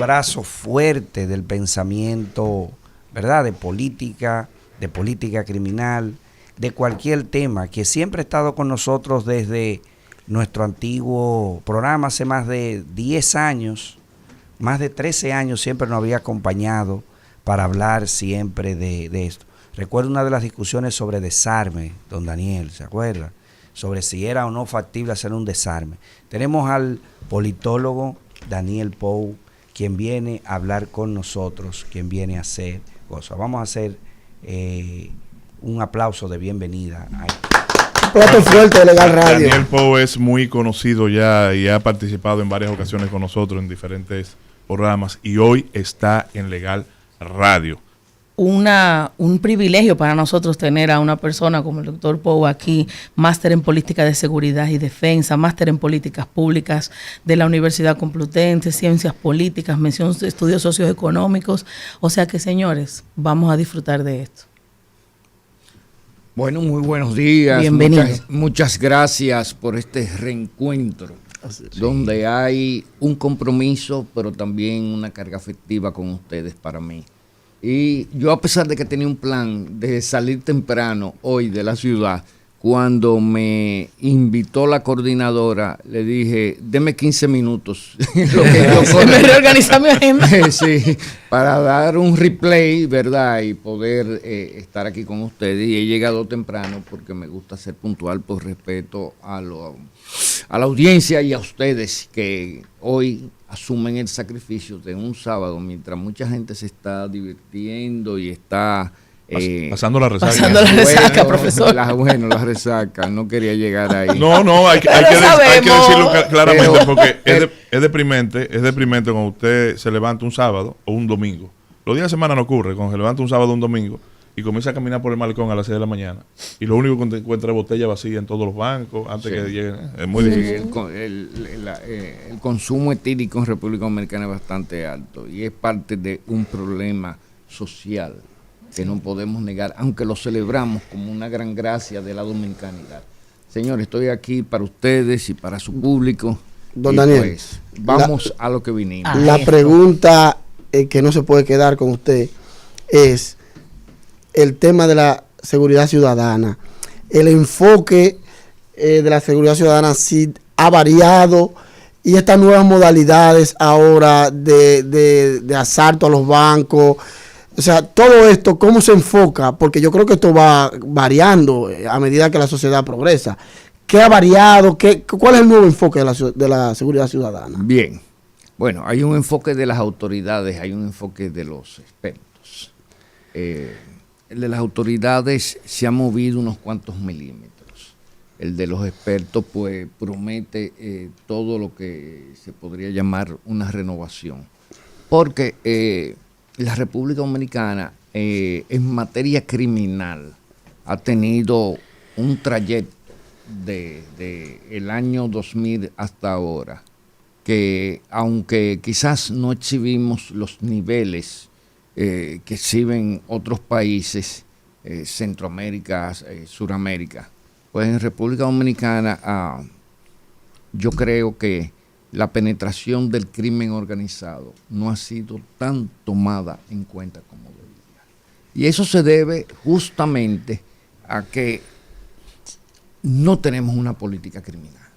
brazo fuerte del pensamiento, ¿verdad?, de política criminal, de cualquier tema, que siempre ha estado con nosotros desde nuestro antiguo programa hace más de 10 años, más de 13 años siempre nos había acompañado para hablar siempre de esto. Recuerdo una de las discusiones sobre desarme, don Daniel, ¿se acuerda? Sobre si era o no factible hacer un desarme. Tenemos al politólogo Daniel Pou, quien viene a hablar con nosotros, quien viene a hacer cosas. Vamos a hacer un aplauso de bienvenida. Un plato fuerte de Legal Radio. Daniel Pou es muy conocido ya y ha participado en varias ocasiones con nosotros en diferentes programas y hoy está en Legal Radio. Un privilegio para nosotros tener a una persona como el doctor Pou aquí, máster en política de seguridad y defensa, máster en políticas públicas de la Universidad Complutense, ciencias políticas, mención de estudios socioeconómicos. O sea que, señores, vamos a disfrutar de esto. Bueno, muy buenos días. Bienvenido. Muchas gracias por este reencuentro, donde hay un compromiso, pero también una carga afectiva con ustedes para mí. Y yo, a pesar de que tenía un plan de salir temprano hoy de la ciudad, cuando me invitó la coordinadora, le dije, deme 15 minutos. Me reorganizar mi agenda. Sí, para dar un replay, ¿verdad? Y poder estar aquí con ustedes. Y he llegado temprano porque me gusta ser puntual por respeto a la audiencia y a ustedes que hoy asumen el sacrificio de un sábado mientras mucha gente se está divirtiendo y está pasando la resaca. Pasando la resaca, profesor. La resaca, no quería llegar ahí. No, hay que decirlo claramente porque es deprimente cuando usted se levanta un sábado o un domingo. Los días de semana no ocurre, cuando se levanta un sábado o un domingo y comienza a caminar por el malecón a las 6 de la mañana y lo único que encuentra es botella vacía en todos los bancos antes que lleguen. Es muy difícil. El consumo etílico en República Dominicana es bastante alto y es parte de un problema social que no podemos negar, aunque lo celebramos como una gran gracia de la dominicanidad. Señor, estoy aquí para ustedes y para su público. Don Daniel, pues, vamos a lo que vinimos. La pregunta que no se puede quedar con usted es el tema de la seguridad ciudadana. El enfoque de la seguridad ciudadana sí ha variado y estas nuevas modalidades ahora de asalto a los bancos. O sea, todo esto, ¿cómo se enfoca? Porque yo creo que esto va variando a medida que la sociedad progresa. ¿Qué ha variado? ¿Cuál es el nuevo enfoque de la seguridad ciudadana? Bien, bueno, hay un enfoque de las autoridades, hay un enfoque de los expertos. El de las autoridades se ha movido unos cuantos milímetros. El de los expertos, pues, promete todo lo que se podría llamar una renovación. Porque la República Dominicana, en materia criminal, ha tenido un trayecto de el año 2000 hasta ahora, que aunque quizás no exhibimos los niveles que exhiben otros países, Centroamérica, Suramérica, pues en República Dominicana yo creo que la penetración del crimen organizado no ha sido tan tomada en cuenta como debería. Y eso se debe justamente a que no tenemos una política criminal.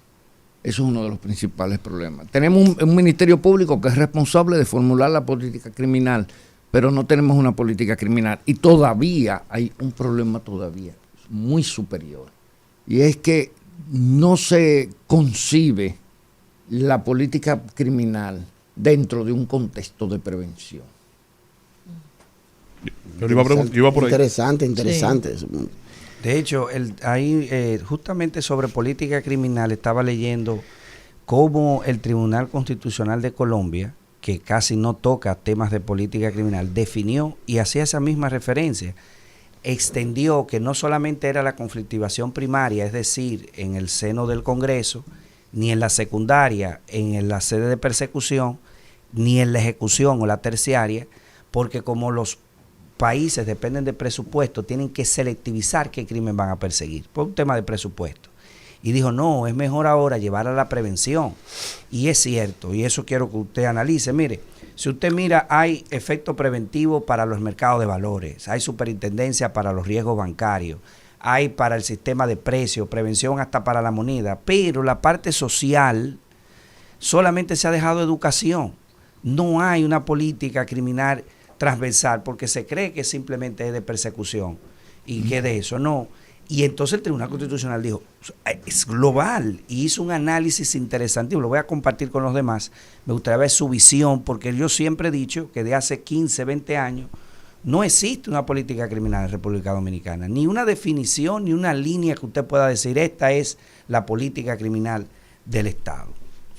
Eso es uno de los principales problemas. Tenemos un ministerio público que es responsable de formular la política criminal, pero no tenemos una política criminal. Y todavía hay un problema todavía muy superior. Y es que no se concibe la política criminal dentro de un contexto de prevención. Yo iba por ahí. Interesante. Sí. De hecho, ahí justamente sobre política criminal estaba leyendo cómo el Tribunal Constitucional de Colombia, que casi no toca temas de política criminal, definió y hacía esa misma referencia. Extendió que no solamente era la conflictivación primaria, es decir, en el seno del Congreso, ni en la secundaria, en la sede de persecución, ni en la ejecución o la terciaria, porque como los países dependen de presupuesto, tienen que selectivizar qué crimen van a perseguir, por un tema de presupuesto. Y dijo, no, es mejor ahora llevar a la prevención. Y es cierto, y eso quiero que usted analice. Mire, Si usted mira, hay efecto preventivo para los mercados de valores, hay superintendencia para los riesgos bancarios, hay para el sistema de precios, prevención hasta para la moneda, pero la parte social solamente se ha dejado educación. No hay una política criminal transversal porque se cree que simplemente es de persecución y que de eso no. Y entonces el Tribunal Constitucional dijo, es global, y hizo un análisis interesante, lo voy a compartir con los demás. Me gustaría ver su visión, porque yo siempre he dicho que de hace 15, 20 años no existe una política criminal en República Dominicana, ni una definición, ni una línea que usted pueda decir, esta es la política criminal del Estado.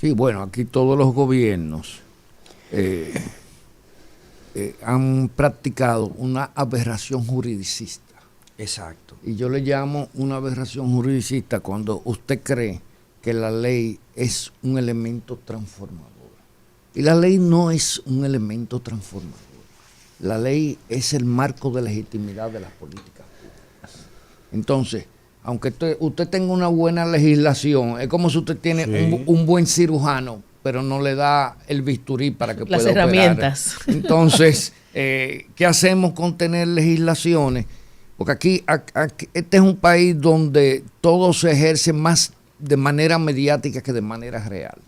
Sí, bueno, aquí todos los gobiernos han practicado una aberración juridicista. Exacto. Y yo le llamo una aberración juridicista cuando usted cree que la ley es un elemento transformador. Y la ley no es un elemento transformador. La ley es el marco de legitimidad de las políticas públicas. Entonces, aunque usted tenga una buena legislación, es como si usted tiene un buen cirujano, pero no le da el bisturí para que pueda operar. Las herramientas. Entonces, ¿qué hacemos con tener legislaciones? Porque aquí este es un país donde todo se ejerce más de manera mediática que de manera real.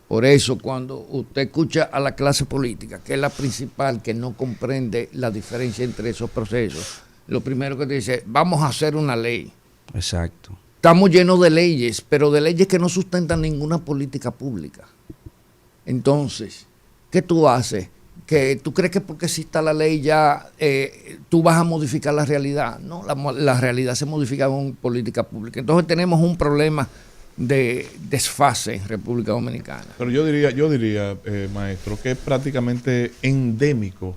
Por eso, cuando usted escucha a la clase política, que es la principal, que no comprende la diferencia entre esos procesos, lo primero que dice, vamos a hacer una ley. Exacto. Estamos llenos de leyes, pero de leyes que no sustentan ninguna política pública. Entonces, ¿qué tú haces? Que tú crees que porque exista la ley ya tú vas a modificar la realidad. No, la realidad se modifica con política pública. Entonces tenemos un problema de desfase en República Dominicana. Pero yo diría, maestro, que es prácticamente endémico,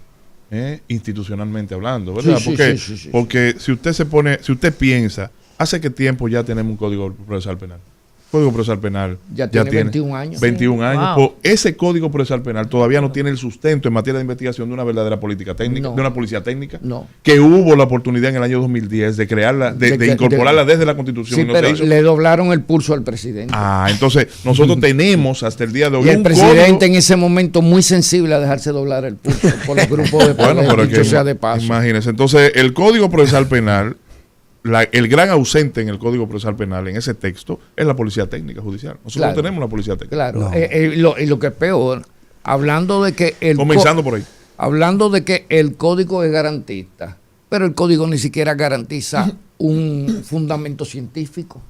institucionalmente hablando, ¿verdad? Sí, porque si usted piensa, ¿hace qué tiempo ya tenemos un Código Procesal Penal? Código Procesal Penal ya tiene 21 años. 21 años. Wow. Pues ese Código Procesal Penal todavía no tiene el sustento en materia de investigación de una verdadera política técnica, de una policía técnica, que hubo la oportunidad en el año 2010 de crearla, de incorporarla desde la Constitución. Sí, pero le doblaron el pulso al presidente. Entonces nosotros tenemos hasta el día de hoy y el presidente en ese momento muy sensible a dejarse doblar el pulso por los grupos de poder, bueno, pero dicho sea de paso. Imagínense, entonces el Código Procesal Penal, el gran ausente en el Código Procesal Penal, en ese texto, es la policía técnica judicial. Nosotros no tenemos una policía técnica. Claro, no. Y lo que es peor, hablando de que comenzando por ahí. Hablando de que el código es garantista, pero el código ni siquiera garantiza un fundamento científico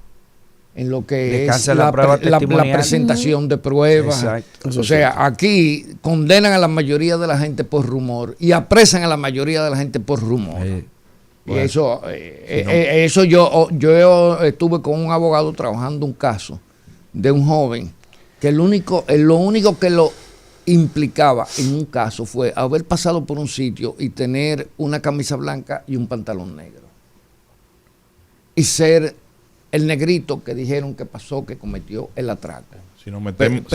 en lo que es la presentación de pruebas. Exacto. O sea, aquí condenan a la mayoría de la gente por rumor y apresan a la mayoría de la gente por rumor. Bueno, y eso yo estuve con un abogado trabajando un caso de un joven que lo único que lo implicaba en un caso fue haber pasado por un sitio y tener una camisa blanca y un pantalón negro y ser el negrito que dijeron que pasó, que cometió el atraco. Si nos metemos,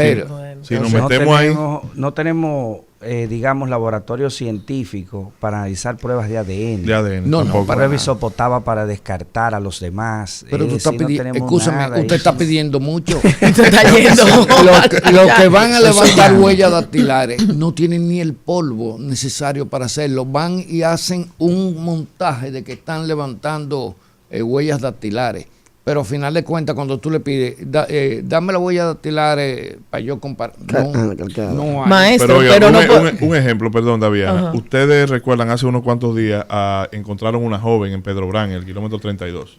ahí, no tenemos digamos, laboratorios científicos para analizar pruebas de ADN. No, prueba isopotaba para descartar a los demás. Pero tú estás pidiendo, escúchame, usted está pidiendo mucho. Los que van a levantar huellas dactilares no tienen ni el polvo necesario para hacerlo. Van y hacen un montaje de que están levantando huellas dactilares. Pero al final de cuentas, cuando tú le pides, dame la huella dactilar para yo comparar. No hay. Maestro, pero un ejemplo, perdón, David. Ustedes recuerdan, hace unos cuantos días encontraron una joven en Pedro Brán, el kilómetro 32,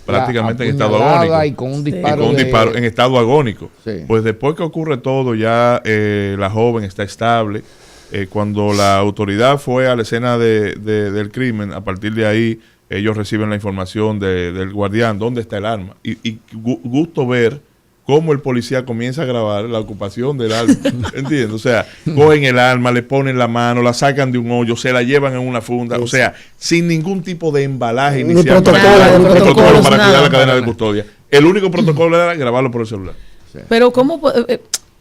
prácticamente en estado agónico. Y con un disparo. En estado agónico. Sí. Pues después que ocurre todo, ya la joven está estable. Cuando la autoridad fue a la escena del crimen, a partir de ahí, ellos reciben la información del guardián, dónde está el arma. Y gusto ver cómo el policía comienza a grabar la ocupación del arma. ¿Entiendes? O sea, cogen el arma, le ponen la mano, la sacan de un hoyo, se la llevan en una funda. O sea, sin ningún tipo de embalaje inicial para cuidar la cadena de custodia. El único protocolo era grabarlo por el celular. Pero ¿cómo?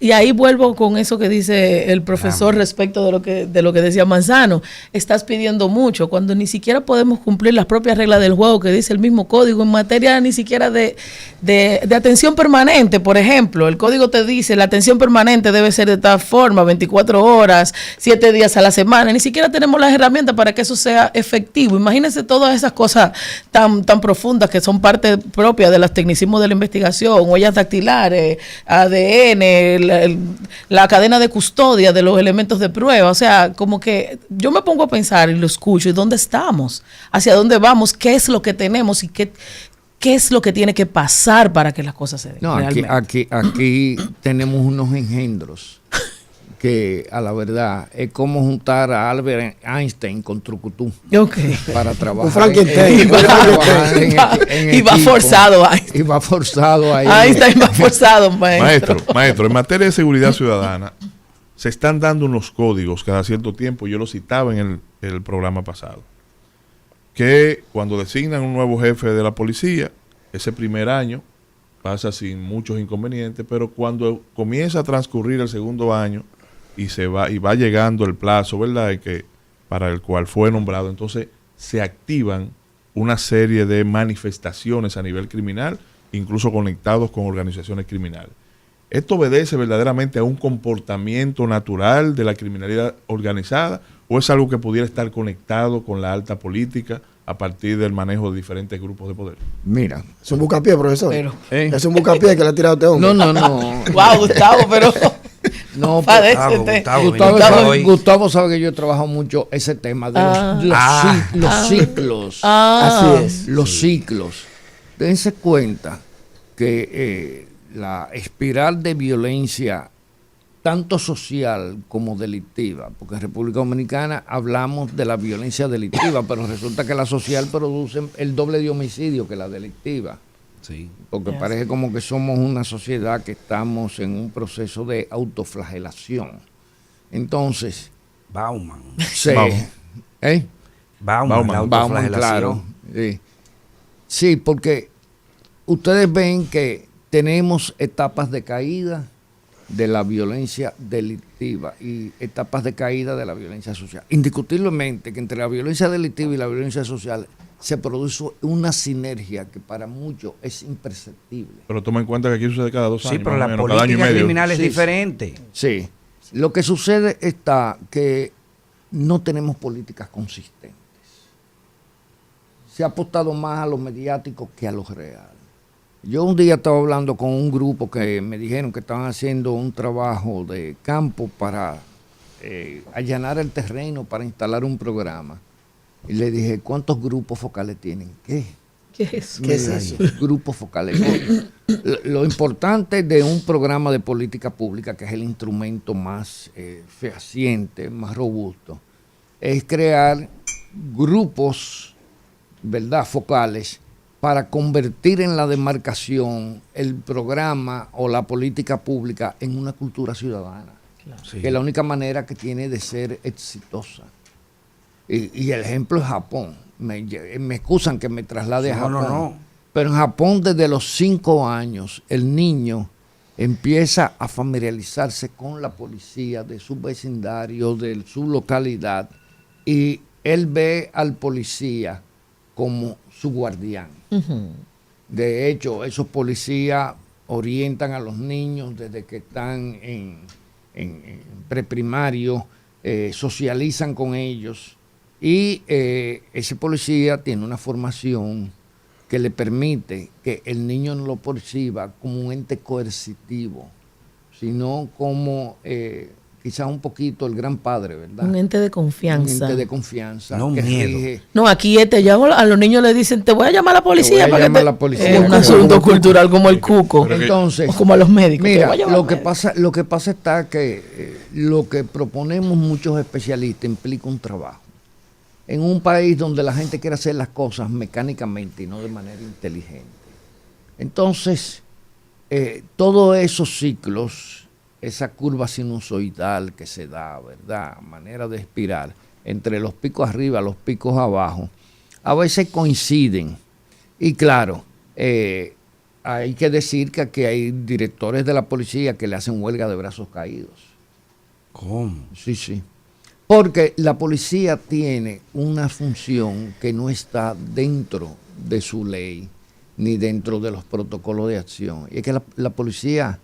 Y ahí vuelvo con eso que dice el profesor respecto de lo que decía Manzano. Estás pidiendo mucho cuando ni siquiera podemos cumplir las propias reglas del juego que dice el mismo código en materia ni siquiera de atención permanente. Por ejemplo, el código te dice la atención permanente debe ser de tal forma, 24 horas, 7 días a la semana. Ni siquiera tenemos las herramientas para que eso sea efectivo. Imagínense todas esas cosas tan profundas que son parte propia de los tecnicismos de la investigación, huellas dactilares, ADN, la cadena de custodia de los elementos de prueba. O sea, como que yo me pongo a pensar y lo escucho, ¿y dónde estamos? ¿Hacia dónde vamos? ¿Qué es lo que tenemos? ¿Y qué es lo que tiene que pasar para que las cosas se den? No, aquí tenemos unos engendros que a la verdad es como juntar a Albert Einstein con Trucutú para trabajar. Y va forzado Einstein. Y va forzado ahí. Einstein va forzado, maestro. Maestro, en materia de seguridad ciudadana, se están dando unos códigos cada cierto tiempo, yo lo citaba en el programa pasado, que cuando designan un nuevo jefe de la policía, ese primer año pasa sin muchos inconvenientes, pero cuando comienza a transcurrir el segundo año, y va llegando el plazo, ¿verdad?, que para el cual fue nombrado, entonces se activan una serie de manifestaciones a nivel criminal, incluso conectados con organizaciones criminales. ¿Esto obedece verdaderamente a un comportamiento natural de la criminalidad organizada o es algo que pudiera estar conectado con la alta política a partir del manejo de diferentes grupos de poder? Mira. Es un buscapié, profesor. Es un buscapié que le ha tirado este hombre. No. Wow, Gustavo, pero... No, Gustavo sabe que yo he trabajado mucho ese tema de los ciclos. Así es. Los ciclos. Dense cuenta que la espiral de violencia, tanto social como delictiva, porque en República Dominicana hablamos de la violencia delictiva, pero resulta que la social produce el doble de homicidio que la delictiva. Sí. Porque parece como que somos una sociedad que estamos en un proceso de autoflagelación. Entonces, Bauman. Bauman, claro. Sí, porque ustedes ven que tenemos etapas de caída de la violencia delictiva y etapas de caída de la violencia social. Indiscutiblemente que entre la violencia delictiva y la violencia social se produce una sinergia que para muchos es imperceptible. Pero toma en cuenta que aquí sucede cada 2 años. Sí, pero la política criminal es diferente. Sí. Lo que sucede está que no tenemos políticas consistentes. Se ha apostado más a lo mediático que a lo real. Yo un día estaba hablando con un grupo que me dijeron que estaban haciendo un trabajo de campo para allanar el terreno para instalar un programa. Y le dije, ¿cuántos grupos focales tienen? ¿Qué es eso? Grupos focales. Lo importante de un programa de política pública, que es el instrumento más fehaciente, más robusto, es crear grupos, ¿verdad?, focales para convertir en la demarcación el programa o la política pública en una cultura ciudadana. Claro. Sí. Que es la única manera que tiene de ser exitosa. Y el ejemplo es Japón. Me excusan que me traslade a Japón. No. Pero en Japón desde los 5 años el niño empieza a familiarizarse con la policía de su vecindario, de su localidad, y él ve al policía como su guardián. Uh-huh. De hecho, esos policías orientan a los niños desde que están en preprimario, socializan con ellos. Y ese policía tiene una formación que le permite que el niño no lo perciba como un ente coercitivo, sino como quizás un poquito el gran padre, ¿verdad? Un ente de confianza. Un ente de confianza. No miedo. No, aquí a los niños le dicen, te voy a llamar a la policía. Es un asunto cultural como el cuco. Entonces, o como a los médicos. Mira, lo que pasa está que lo que proponemos muchos especialistas implica un trabajo. En un país donde la gente quiere hacer las cosas mecánicamente y no de manera inteligente. Entonces, todos esos ciclos, esa curva sinusoidal que se da, ¿verdad?, manera de espiral, entre los picos arriba, los picos abajo, a veces coinciden. Y claro, hay que decir que aquí hay directores de la policía que le hacen huelga de brazos caídos. ¿Cómo? Sí, sí. Porque la policía tiene una función que no está dentro de su ley ni dentro de los protocolos de acción. Y es que la policía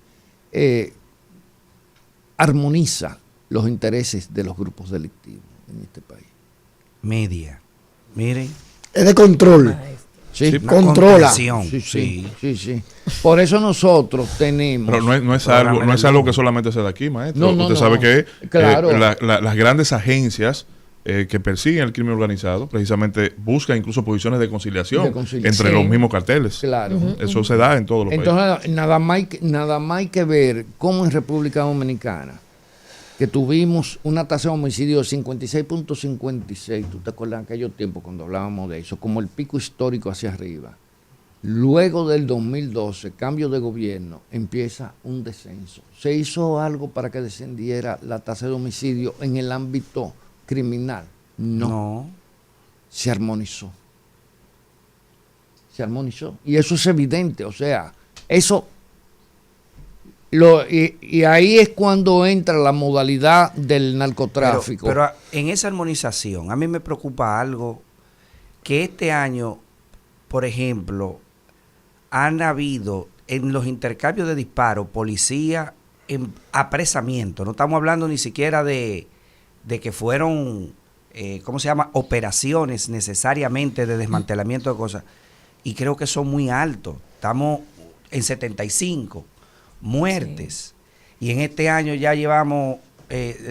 armoniza los intereses de los grupos delictivos en este país. Media. Miren. Es de control. Sí, Una controla. contención, sí, sí. sí, sí. Por eso nosotros tenemos... Pero no es algo que solamente se da aquí, maestro. No, Usted sabe que claro. las grandes agencias que persiguen el crimen organizado precisamente buscan incluso posiciones de conciliación, entre los mismos carteles. Claro. Eso se da en todos los países. Entonces, nada más hay que ver cómo en República Dominicana, que tuvimos una tasa de homicidio de 56.56, tú te acuerdas en aquellos tiempos cuando hablábamos de eso, como el pico histórico hacia arriba. Luego del 2012, cambio de gobierno, empieza un descenso. ¿Se hizo algo para que descendiera la tasa de homicidio en el ámbito criminal? No. Se armonizó. Se armonizó. Y eso es evidente, o sea, eso... Y ahí es cuando entra la modalidad del narcotráfico. Pero en esa armonización, a mí me preocupa algo, que este año, por ejemplo, han habido en los intercambios de disparos, policía en apresamiento. No estamos hablando ni siquiera de que fueron, ¿cómo se llama? Operaciones necesariamente de desmantelamiento de cosas. Y creo que son muy altos. Estamos en 75 muertes. Sí. Y en este año ya llevamos,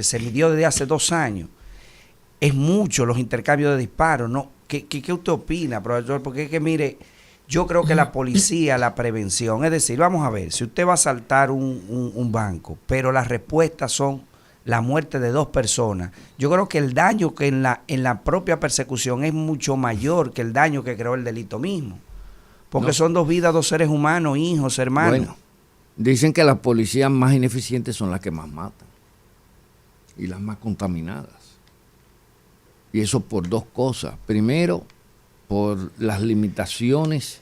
se midió desde hace 2 años. Es mucho los intercambios de disparos, ¿no? ¿Qué usted opina, profesor? Porque es que, mire, yo creo que la policía, la prevención, es decir, vamos a ver, si usted va a asaltar un banco, pero las respuestas son la muerte de 2 personas, yo creo que el daño que en la propia persecución es mucho mayor que el daño que creó el delito mismo. Porque son 2 vidas, 2 seres humanos, hijos, hermanos. Bueno, dicen que las policías más ineficientes son las que más matan y las más contaminadas. Y eso por 2 cosas. Primero, por las limitaciones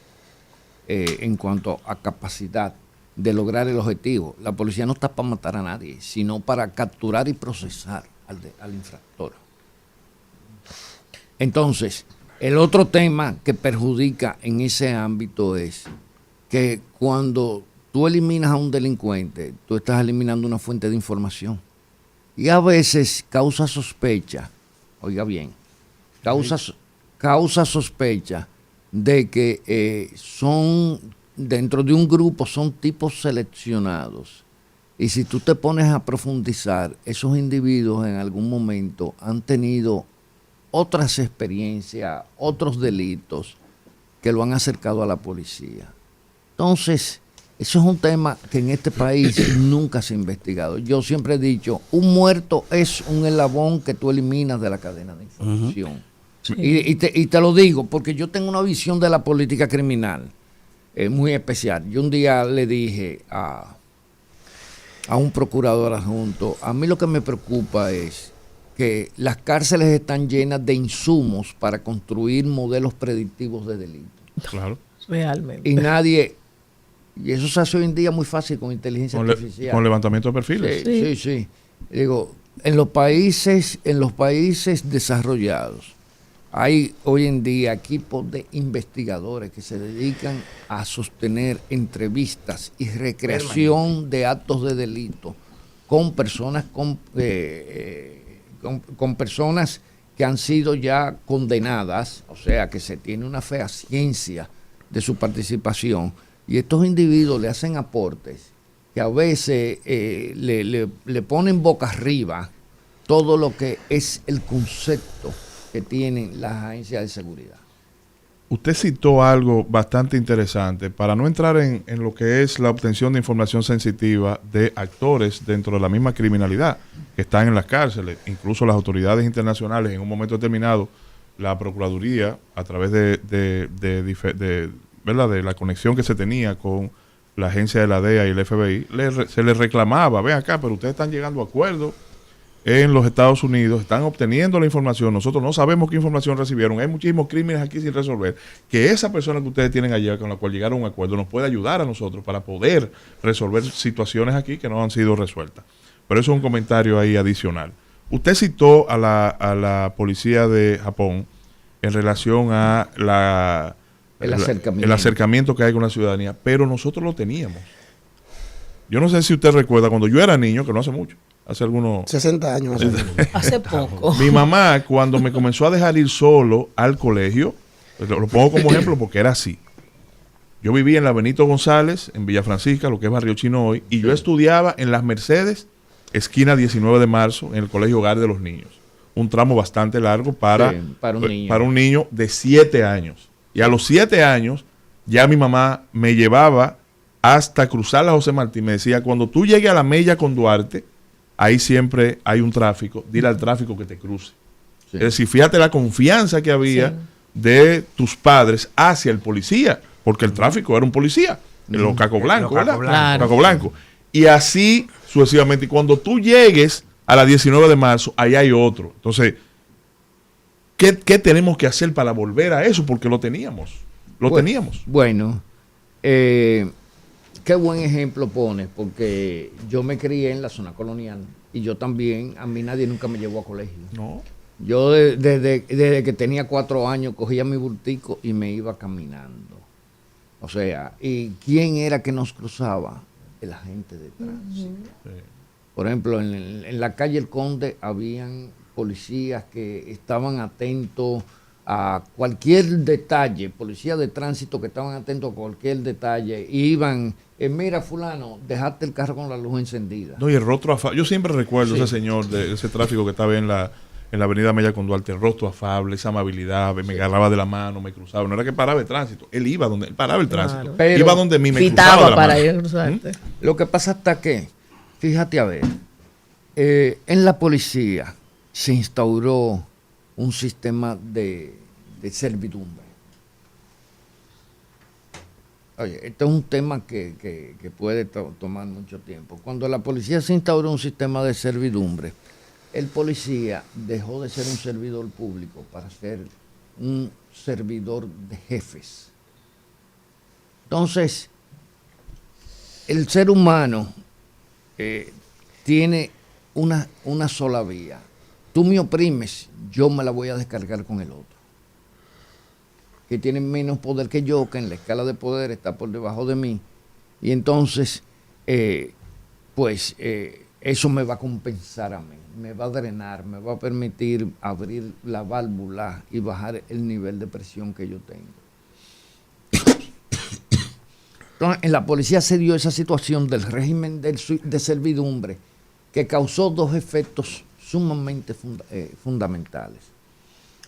en cuanto a capacidad de lograr el objetivo. La policía no está para matar a nadie, sino para capturar y procesar al infractor. Entonces, el otro tema que perjudica en ese ámbito es que cuando tú eliminas a un delincuente, tú estás eliminando una fuente de información. Y a veces causa sospecha, oiga bien, causa sospecha de que son, dentro de un grupo, son tipos seleccionados. Y si tú te pones a profundizar, esos individuos en algún momento han tenido otras experiencias, otros delitos que lo han acercado a la policía. Entonces, eso es un tema que en este país nunca se ha investigado. Yo siempre he dicho, un muerto es un eslabón que tú eliminas de la cadena de información. Sí. Y te lo digo porque yo tengo una visión de la política criminal muy especial. Yo un día le dije a un procurador adjunto, a mí lo que me preocupa es que las cárceles están llenas de insumos para construir modelos predictivos de delito. Claro. Realmente. Y eso se hace hoy en día muy fácil con inteligencia artificial. Con levantamiento de perfiles. Sí. Digo, en los países desarrollados hay hoy en día equipos de investigadores que se dedican a sostener entrevistas y recreación de actos de delito con personas con personas que han sido ya condenadas, o sea que se tiene una fehaciencia de su participación. Y estos individuos le hacen aportes que a veces le ponen boca arriba todo lo que es el concepto que tienen las agencias de seguridad. Usted citó algo bastante interesante, para no entrar en lo que es la obtención de información sensitiva de actores dentro de la misma criminalidad que están en las cárceles, incluso las autoridades internacionales en un momento determinado, la Procuraduría, a través de la conexión que se tenía con la agencia de la DEA y el FBI, se les reclamaba, ven acá, pero ustedes están llegando a acuerdos en los Estados Unidos están obteniendo la información, nosotros no sabemos qué información recibieron, hay muchísimos crímenes aquí sin resolver, que esa persona que ustedes tienen allá con la cual llegaron a un acuerdo nos puede ayudar a nosotros para poder resolver situaciones aquí que no han sido resueltas. Pero eso es un comentario ahí adicional. Usted citó a la policía de Japón en relación a el acercamiento que hay con la ciudadanía, pero nosotros lo teníamos. Yo no sé si usted recuerda cuando yo era niño, que no hace mucho, hace algunos 60 años. Hace poco. Mi mamá, cuando me comenzó a dejar ir solo al colegio, lo pongo como ejemplo porque era así. Yo vivía en la Benito González, en Villa Francisca, lo que es Barrio Chino hoy, y yo estudiaba en Las Mercedes, esquina 19 de marzo, en el Colegio Hogar de los Niños. Un tramo bastante largo para un niño de 7 años. Y a los 7 años, ya mi mamá me llevaba hasta cruzar la José Martí. Me decía, cuando tú llegues a la Mella con Duarte, ahí siempre hay un tráfico, dile al tráfico que te cruce. Sí. Es decir, fíjate la confianza que había de tus padres hacia el policía, porque el tráfico era un policía, los Caco Blanco, ¿verdad? Claro. Caco Blanco. Y así sucesivamente. Y cuando tú llegues a la 19 de marzo, ahí hay otro. Entonces, ¿qué tenemos que hacer para volver a eso? Porque lo teníamos. Bueno, qué buen ejemplo pones, porque yo me crié en la zona colonial y yo también, a mí nadie nunca me llevó a colegio. No. Yo desde que tenía 4 años cogía mi bultico y me iba caminando. O sea, ¿y quién era que nos cruzaba? El agente de tránsito. Sí. Por ejemplo, en la calle El Conde habían policías que estaban atentos a cualquier detalle, policías de tránsito que estaban atentos a cualquier detalle, y iban, mira fulano, dejaste el carro con la luz encendida. No, y el rostro afable, yo siempre recuerdo ese señor de ese tráfico que estaba en la avenida Mella con Duarte, el rostro afable, esa amabilidad, me agarraba de la mano, me cruzaba, no era que paraba el tránsito, él paraba el tránsito, pero iba donde mí, me cruzaba de la para mano. ir a cruzarte. Lo que pasa hasta que, fíjate a ver, en la policía se instauró un sistema de servidumbre. Oye, esto es un tema que puede tomar mucho tiempo. Cuando la policía se instauró un sistema de servidumbre, el policía dejó de ser un servidor público para ser un servidor de jefes. Entonces, el ser humano tiene una sola vía. Tú me oprimes, yo me la voy a descargar con el otro, que tiene menos poder que yo, que en la escala de poder está por debajo de mí. Y entonces, eso me va a compensar a mí, me va a drenar, me va a permitir abrir la válvula y bajar el nivel de presión que yo tengo. Entonces, en la policía se dio esa situación del régimen de servidumbre que causó 2 efectos sumamente fundamentales.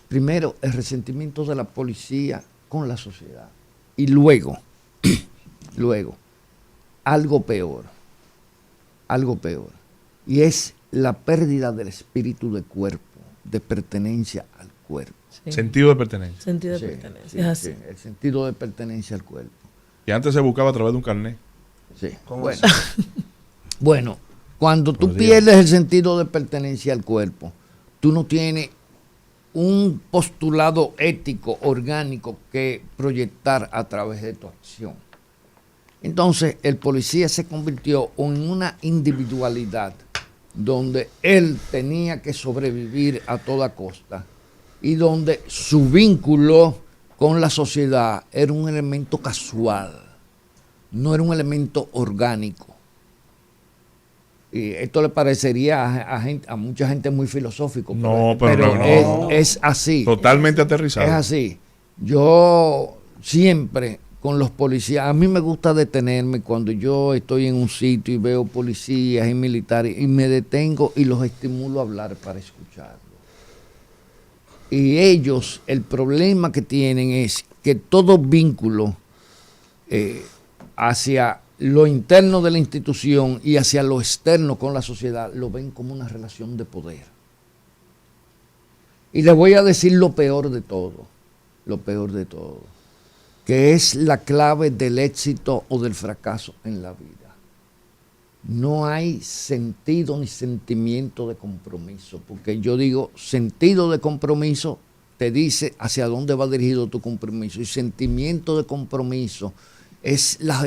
Primero, el resentimiento de la policía con la sociedad. Y luego, algo peor. Y es la pérdida del espíritu de cuerpo, de pertenencia al cuerpo. Sí. Sentido de pertenencia. Sentido de pertenencia. Es así. Sí, el sentido de pertenencia al cuerpo. Y antes se buscaba a través de un carnet. Sí. Bueno, cuando tú pierdes el sentido de pertenencia al cuerpo, tú no tienes un postulado ético, orgánico que proyectar a través de tu acción. Entonces, el policía se convirtió en una individualidad donde él tenía que sobrevivir a toda costa y donde su vínculo con la sociedad era un elemento casual, no era un elemento orgánico. Y esto le parecería a mucha gente muy filosófico, pero no. Es así. Totalmente aterrizado. Es así. Yo siempre con los policías, a mí me gusta detenerme cuando yo estoy en un sitio y veo policías y militares y me detengo y los estimulo a hablar para escucharlos. Y ellos, el problema que tienen es que todo vínculo hacia lo interno de la institución y hacia lo externo con la sociedad lo ven como una relación de poder. Y les voy a decir lo peor de todo, que es la clave del éxito o del fracaso en la vida. no hay sentido ni sentimiento de compromiso, porque yo digo, sentido de compromiso te dice hacia dónde va dirigido tu compromiso, y sentimiento de compromiso es la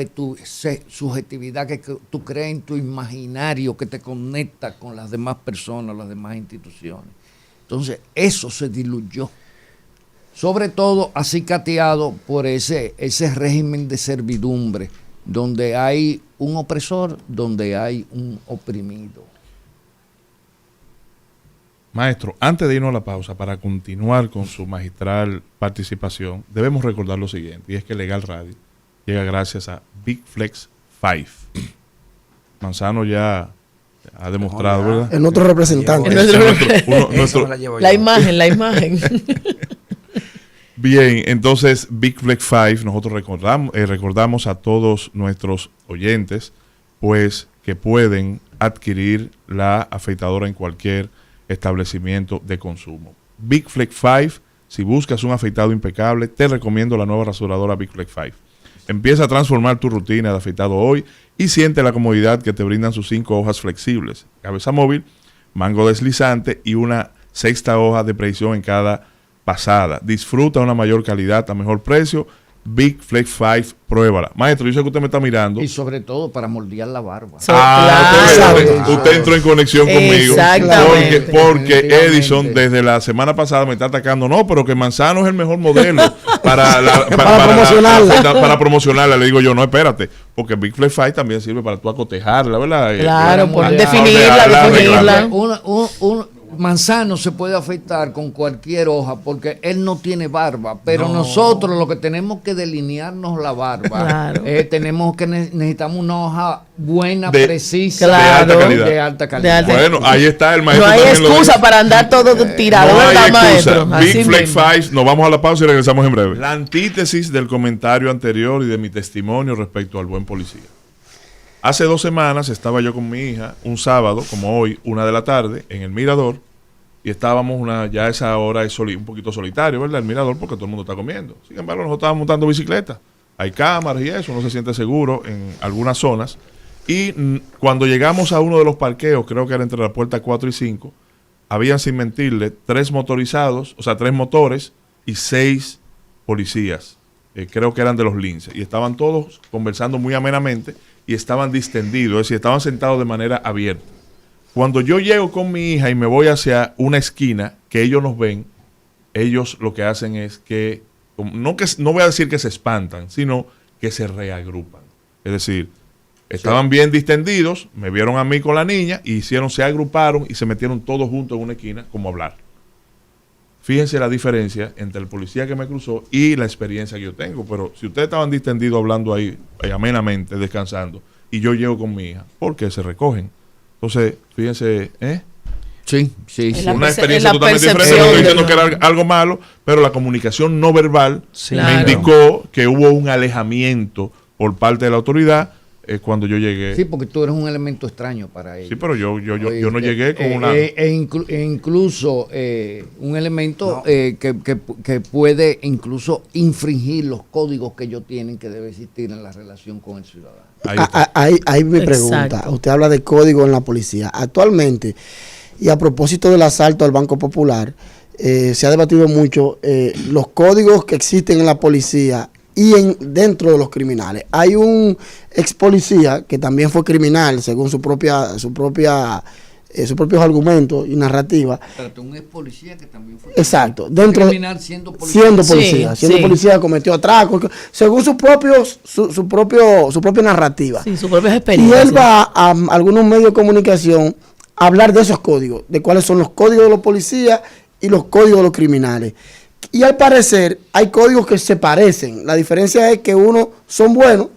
subjetividad que tú creas en tu imaginario, que te conecta con las demás personas, las demás instituciones. Entonces, eso se diluyó, sobre todo acicateado por ese régimen de servidumbre, donde hay un opresor, donde hay un oprimido. Maestro, antes de irnos a la pausa, para continuar con su magistral participación, debemos recordar lo siguiente, y es que Legal Radio llega gracias a Big Flex 5. Manzano ya ha demostrado, ¿verdad? En otro representante. La imagen. Bien, entonces Big Flex 5, nosotros recordamos a todos nuestros oyentes, pues que pueden adquirir la afeitadora en cualquier establecimiento de consumo. Big Flex 5, si buscas un afeitado impecable, te recomiendo la nueva rasuradora Big Flex 5. Empieza a transformar tu rutina de afeitado hoy y siente la comodidad que te brindan sus 5 hojas flexibles, cabeza móvil, mango deslizante y una 6ª hoja de precisión en cada pasada. Disfruta una mayor calidad a mejor precio. Big Flex 5, pruébala. Maestro, yo sé que usted me está mirando. Y sobre todo para moldear la barba. Usted entró en conexión conmigo. Exactamente. Porque Edison desde la semana pasada me está atacando. No, pero que Manzano es el mejor modelo para promocionarla. Le digo yo, no, espérate, porque Big Flex 5 también sirve para tú acotejarla, ¿verdad? Claro, por definirla. Manzano se puede afeitar con cualquier hoja porque él no tiene barba, pero nosotros lo que tenemos que delinearnos la barba, necesitamos una hoja buena, precisa, de alta calidad. Bueno, ahí está el maestro. No hay excusa para andar todo tirado, ¿verdad, maestro? Big Flex 5, nos vamos a la pausa y regresamos en breve. La antítesis del comentario anterior y de mi testimonio respecto al buen policía. Hace 2 semanas estaba yo con mi hija, un sábado, como hoy, 1 de la tarde, en el Mirador, y estábamos ya a esa hora es un poquito solitario, ¿verdad? El Mirador, porque todo el mundo está comiendo. Sin embargo, nosotros estábamos montando bicicleta. Hay cámaras y eso, uno se siente seguro en algunas zonas. Y cuando llegamos a uno de los parqueos, creo que era entre la puerta 4 y 5, habían, sin mentirle, 3 motorizados, o sea, 3 motores y 6 policías. Creo que eran de los linces. Y estaban todos conversando muy amenamente y estaban distendidos, es decir, estaban sentados de manera abierta. Cuando yo llego con mi hija y me voy hacia una esquina, que ellos nos ven, ellos lo que hacen es que, no voy a decir que se espantan, sino que se reagrupan. Es decir, estaban bien distendidos, me vieron a mí con la niña, y se agruparon y se metieron todos juntos en una esquina como a hablar. Fíjense la diferencia entre el policía que me cruzó y la experiencia que yo tengo. Pero si ustedes estaban distendidos hablando ahí amenamente, descansando, y yo llego con mi hija, ¿por qué se recogen? Entonces, fíjense, Sí. Una experiencia totalmente diferente. No estoy diciendo que era algo malo, pero la comunicación no verbal me indicó que hubo un alejamiento por parte de la autoridad cuando yo llegué. Sí, porque tú eres un elemento extraño para ellos. Sí, pero yo no llegué con una... incluso un elemento que puede incluso infringir los códigos que ellos tienen que debe existir en la relación con el ciudadano. Ahí me pregunta, usted habla de código en la policía. Actualmente, y a propósito del asalto al Banco Popular, se ha debatido mucho los códigos que existen en la policía y dentro de los criminales. Hay un ex policía que también fue criminal, según sus propios argumentos y narrativa. Pero un ex policía que también fue exacto, criminal siendo policía. Siendo policía cometió atracos, según su propia narrativa. Sí, sus propias experiencias. Y él va a algunos medios de comunicación a hablar de esos códigos, de cuáles son los códigos de los policías y los códigos de los criminales. Y al parecer hay códigos que se parecen. La diferencia es que unos son buenos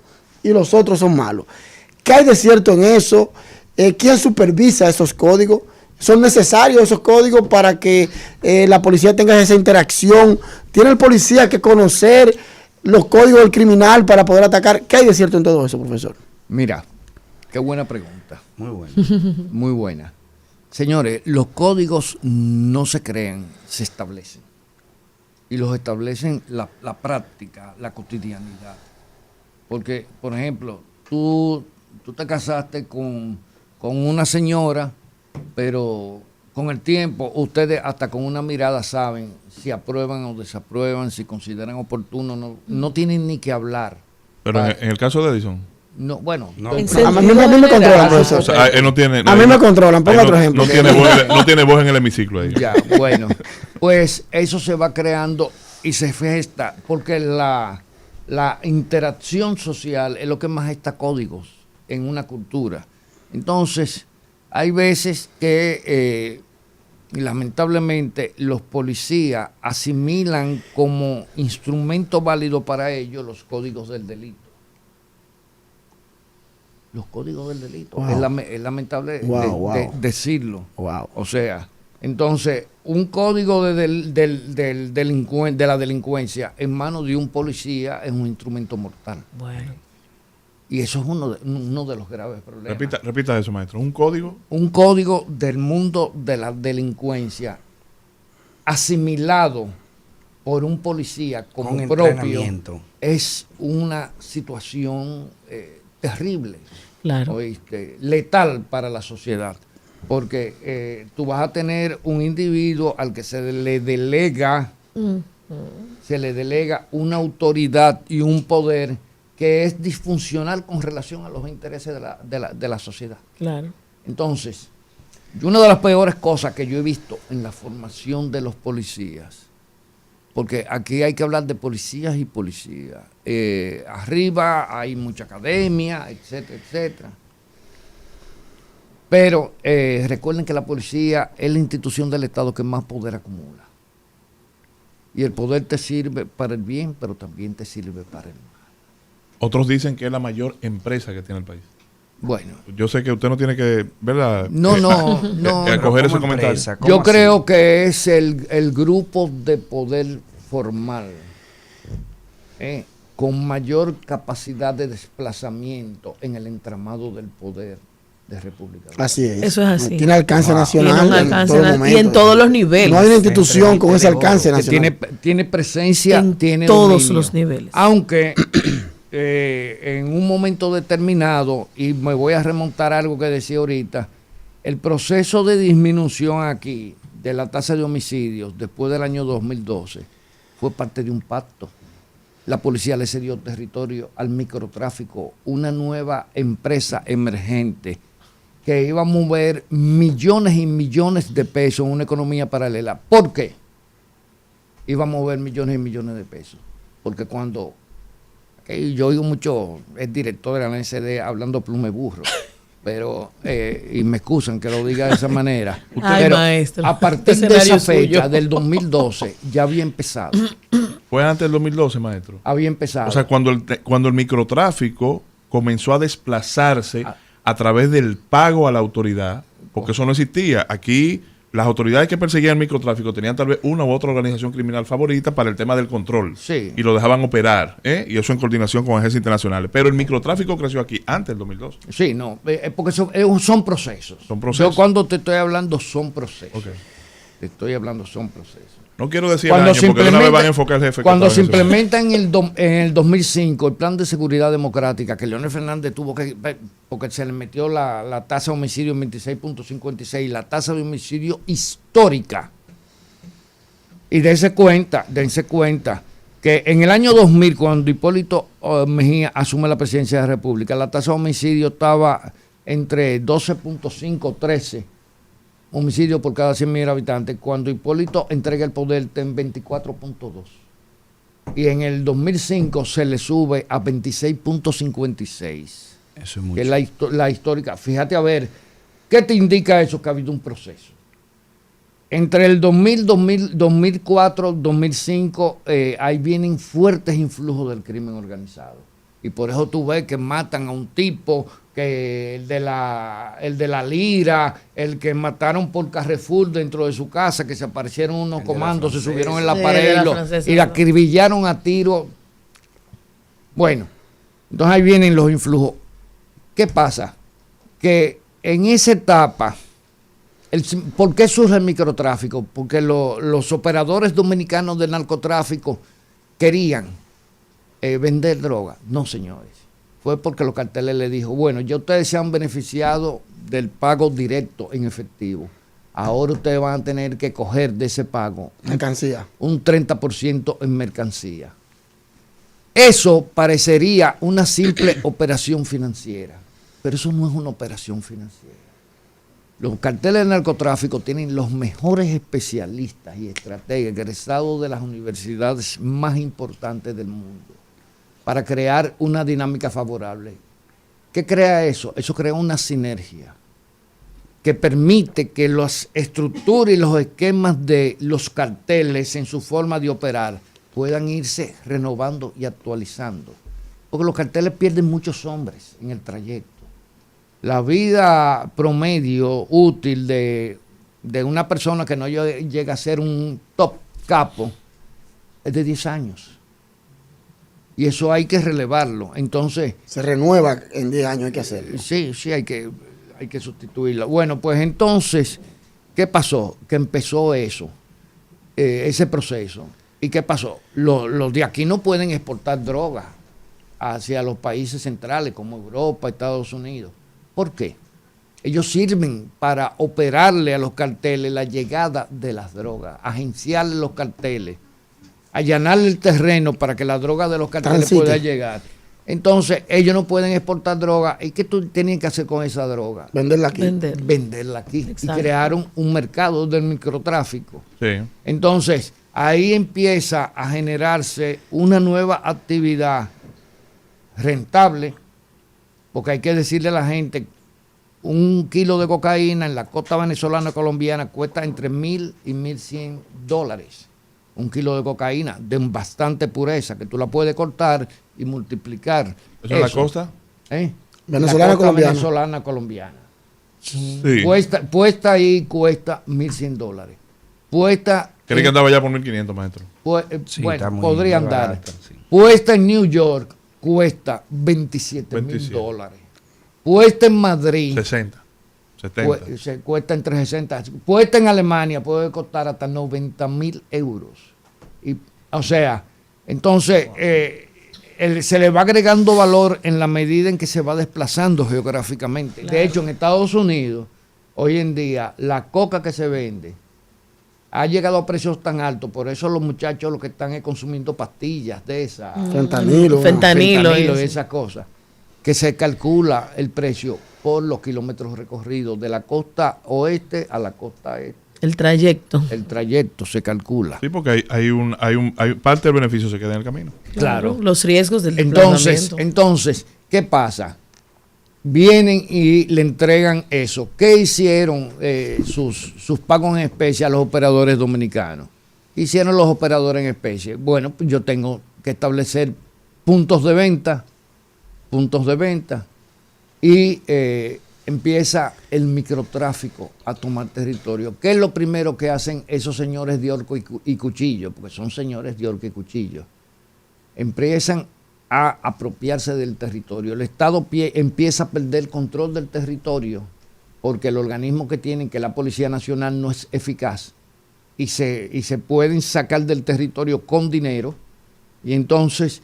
y los otros son malos. ¿Qué hay de cierto en eso? ¿Quién supervisa esos códigos? ¿Son necesarios esos códigos para que la policía tenga esa interacción? ¿Tiene el policía que conocer los códigos del criminal para poder atacar? ¿Qué hay de cierto en todo eso, profesor? Mira, qué buena pregunta. Muy buena. Muy buena. Señores, los códigos no se crean, se establecen. Y los establecen la práctica, la cotidianidad. Porque, por ejemplo, tú tú te casaste con una señora, pero con el tiempo ustedes hasta con una mirada saben si aprueban o desaprueban, si consideran oportuno, no tienen ni que hablar. Pero en el caso de Edison. No, bueno, No. A mí me controlan, profesor. O sea, él no tiene, A mí me controlan, ponga otro ejemplo. No tiene voz en el hemiciclo ahí. ya, bueno, pues eso se va creando y se gesta, porque la interacción social es lo que más gesta códigos en una cultura. Entonces, hay veces que lamentablemente los policías asimilan como instrumento válido para ellos los códigos del delito. Los códigos del delito. Wow. Es lamentable Wow. decirlo. Wow. O sea, entonces, un código de la delincuencia en manos de un policía es un instrumento mortal. Bueno. Y eso es uno de los graves problemas. Repita eso, maestro. Un código. Un código del mundo de la delincuencia asimilado por un policía como Con propio entrenamiento. es una situación terrible, Claro. ¿oíste? Letal para la sociedad, porque tú vas a tener un individuo al que se le delega una autoridad y un poder que es disfuncional con relación a los intereses de la sociedad. Claro. Entonces, una de las peores cosas que yo he visto en la formación de los policías, porque aquí hay que hablar de policías y policías. Arriba hay mucha academia, etcétera, etcétera. Pero recuerden que la policía es la institución del Estado que más poder acumula. Y el poder te sirve para el bien, pero también te sirve para el mal. Otros dicen que es la mayor empresa que tiene el país. Bueno. Yo sé que usted no tiene que, ¿verdad? No. Acoger ese ¿Cómo comentario. empresa? ¿Cómo Yo así? creo que es el grupo de poder formal con mayor capacidad de desplazamiento en el entramado del poder de República Dominicana. Así es. Eso es así. Tiene alcance nacional. Tiene un alcance todo y en momento. todos los niveles. No hay una institución con ese alcance Que nacional. tiene presencia, En tiene todos dominio. los niveles. Aunque en un momento determinado, y me voy a remontar a algo que decía ahorita, el proceso de disminución aquí de la tasa de homicidios después del año 2012 fue parte de un pacto. La policía le cedió territorio al microtráfico, una nueva empresa emergente que iba a mover millones y millones de pesos en una economía paralela. ¿Por qué? Iba a mover millones y millones de pesos. Porque cuando yo oigo mucho el director de la NCD hablando plume burro, pero y me excusan que lo diga de esa manera. Ay, pero maestro, a partir este de esa escenario fecha, suyo. del 2012, ya había empezado. Fue antes del 2012, maestro. Había empezado. O sea, cuando el microtráfico comenzó a desplazarse a través del pago a la autoridad, porque eso no existía. Aquí las autoridades que perseguían el microtráfico tenían tal vez una u otra organización criminal favorita para el tema del control. Sí. Y lo dejaban operar, y eso en coordinación con agencias internacionales. Pero el microtráfico creció aquí antes del 2012. Sí, no, porque son procesos. Son procesos. Yo cuando te estoy hablando son procesos. Ok. Te estoy hablando son procesos. No quiero decir Cuando el año, porque de una vez van a enfocar el jefe. que cuando estaba se en eso. implementa en el 2005 el plan de seguridad democrática, que Leonel Fernández tuvo que, porque se le metió la tasa de homicidio en 26.56, la tasa de homicidio histórica. Y dense cuenta que en el año 2000, cuando Hipólito Mejía asume la presidencia de la República, la tasa de homicidio estaba entre 12.5, 13 homicidios por cada 100.000 habitantes. Cuando Hipólito entrega el poder está en 24.2. Y en el 2005 se le sube a 26.56. Eso es mucho. Que es la histórica. Fíjate a ver, ¿qué te indica eso? Que ha habido un proceso. Entre el 2004, 2005, ahí vienen fuertes influjos del crimen organizado. Y por eso tú ves que matan a un tipo, que el de la Lira, el que mataron por Carrefour dentro de su casa, que se aparecieron unos comandos, se subieron en la Sí, pared de la francesa, y la acribillaron a tiro. Bueno, entonces ahí vienen los influjos. ¿Qué pasa? Que en esa etapa, ¿por qué surge el microtráfico? Porque los operadores dominicanos del narcotráfico querían vender droga. No, señores. fue porque los carteles le dijo, bueno, ya ustedes se han beneficiado del pago directo en efectivo. Ahora ustedes van a tener que coger de ese pago mercancía, un 30% en mercancía. Eso parecería una simple operación financiera, pero eso no es una operación financiera. Los carteles de narcotráfico tienen los mejores especialistas y estrategas egresados de las universidades más importantes del mundo para crear una dinámica favorable. ¿Qué crea eso? Eso crea una sinergia que permite que las estructuras y los esquemas de los carteles en su forma de operar puedan irse renovando y actualizando. Porque los carteles pierden muchos hombres en el trayecto. La vida promedio útil de una persona que no llega a ser un top capo es de 10 años. Y eso hay que relevarlo. Entonces, se renueva en 10 años, hay que hacerlo. Sí, hay que sustituirla. Bueno, pues entonces, ¿qué pasó? Que empezó eso, ese proceso. ¿Y qué pasó? Los de aquí no pueden exportar drogas hacia los países centrales como Europa, Estados Unidos. ¿Por qué? Ellos sirven para operarle a los carteles la llegada de las drogas, agenciarle los carteles, allanarle el terreno para que la droga de los carteles pueda llegar. Entonces, ellos no pueden exportar droga. ¿Y qué tú tenías que hacer con esa droga? Venderla aquí. Venderla aquí. Exacto. Y crearon un mercado del microtráfico. Sí. Entonces, ahí empieza a generarse una nueva actividad rentable, porque hay que decirle a la gente, un kilo de cocaína en la costa venezolana colombiana cuesta entre $1,000 y $1,100. Un kilo de cocaína de bastante pureza, que tú la puedes cortar y multiplicar. ¿Eso en la costa? Venezolana colombiana. Venezolana colombiana. Sí. Puesta ahí cuesta $1,100. Puesta. Creí que andaba ya por 1.500, maestro. Sí, bueno, podría muy andar. barata, sí. Puesta en New York cuesta $27,000. Puesta en Madrid 60, 70. se cuesta entre 60. Puesta en Alemania puede costar hasta 90,000 euros. Y, o sea, entonces se le va agregando valor en la medida en que se va desplazando geográficamente. Claro. De hecho, en Estados Unidos, hoy en día, la coca que se vende ha llegado a precios tan altos, por eso los muchachos lo que están es consumiendo pastillas de esas. Fentanilo y esas cosas. Que se calcula el precio por los kilómetros recorridos de la costa oeste a la costa este. El trayecto. El trayecto se calcula. Sí, porque hay parte del beneficio se queda en el camino. Claro. Los riesgos del desplazamiento. Entonces, ¿qué pasa? Vienen y le entregan eso. ¿Qué hicieron sus pagos en especie a los operadores dominicanos? ¿Qué hicieron los operadores en especie? Bueno, pues yo tengo que establecer puntos de venta y empieza el microtráfico a tomar territorio. ¿Qué es lo primero que hacen esos señores de orco y cuchillo? Porque son señores de orco y cuchillo. Empiezan a apropiarse del territorio. El Estado empieza a perder control del territorio porque el organismo que tienen, que es la Policía Nacional, no es eficaz y se pueden sacar del territorio con dinero, y entonces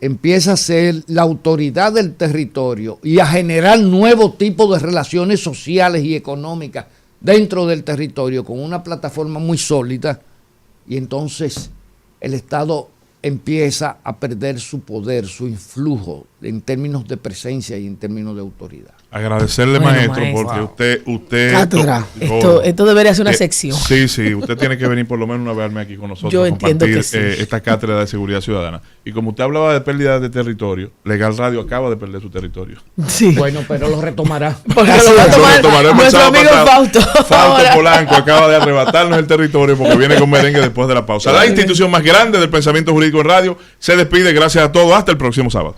empieza a ser la autoridad del territorio y a generar nuevos tipos de relaciones sociales y económicas dentro del territorio con una plataforma muy sólida, y entonces el Estado empieza a perder su poder, su influjo en términos de presencia y en términos de autoridad. Agradecerle, maestro, porque usted Cátedra. Esto debería ser una sección. Sí, usted tiene que venir por lo menos una vez al mes aquí con nosotros. Yo a entiendo compartir que sí. esta cátedra de seguridad ciudadana. Y como usted hablaba de pérdida de territorio, Legal Radio acaba de perder su territorio. Sí. Bueno, pero lo retomará. Porque lo va a tomar nuestro amigo Fausto. Fausto Polanco acaba de arrebatarnos el territorio porque viene con merengue después de la pausa. La institución más grande del pensamiento jurídico en radio se despide. Gracias a todos. Hasta el próximo sábado.